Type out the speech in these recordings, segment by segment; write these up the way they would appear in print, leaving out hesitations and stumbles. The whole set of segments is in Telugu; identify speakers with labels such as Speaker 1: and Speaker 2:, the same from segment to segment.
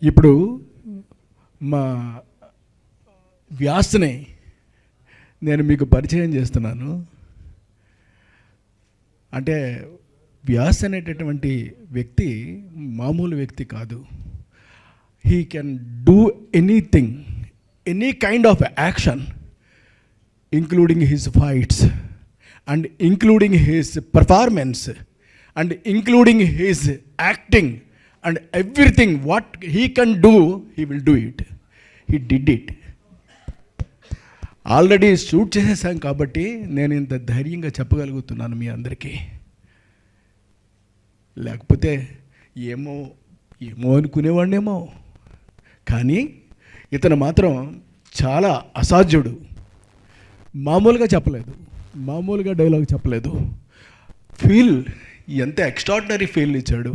Speaker 1: ఇప్పుడు మా వ్యాస్ని నేను మీకు పరిచయం చేస్తున్నాను. అంటే వ్యాస్ అనేటటువంటి వ్యక్తి మామూలు వ్యక్తి కాదు. He can do anything, any kind of action, including his fights and including his performance and including his acting and everything what he can do, he will do it. He did it. Already shoot చేసేసాం కాబట్టి నేను ఇంత ధైర్యంగా చెప్పగలుగుతున్నాను మీ అందరికీ. లేకపోతే ఏమో ఏమో అనుకునేవాడినేమో, కానీ ఇతను మాత్రం చాలా అసాధ్యుడు. మామూలుగా చెప్పలేదు, మామూలుగా డైలాగ్ చెప్పలేదు. ఫీల్ ఎంత ఎక్స్ట్రాడినరీ ఫీల్ ఇచ్చాడు,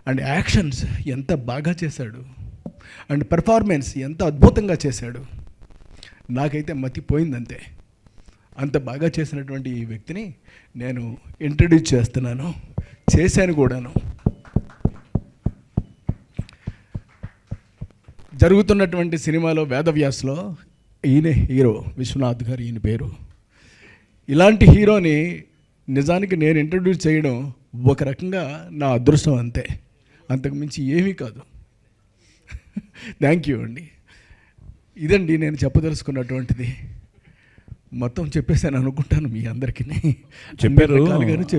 Speaker 1: అండ్ యాక్షన్స్ ఎంత బాగా చేశాడు, అండ్ పెర్ఫార్మెన్స్ ఎంత అద్భుతంగా చేశాడు. నాకైతే మతిపోయిందంతే. అంత బాగా చేసినటువంటి ఈ వ్యక్తిని నేను ఇంట్రడ్యూస్ చేస్తున్నాను, చేశాను కూడాను. జరుగుతున్నటువంటి సినిమాలో వేదవ్యాస్లో ఈయనే హీరో, విశ్వనాథ్ గారు ఈయన పేరు. ఇలాంటి హీరోని నిజానికి నేను ఇంట్రడ్యూస్ చేయడం ఒక రకంగా నా అదృష్టం అంతే, అంతకుమించి ఏమీ కాదు. థ్యాంక్ యూ అండి. ఇదండి నేను చెప్పదలుచుకున్నటువంటిది. మొత్తం చెప్పేసాను అనుకుంటాను మీ అందరికీ.
Speaker 2: చెప్పారు.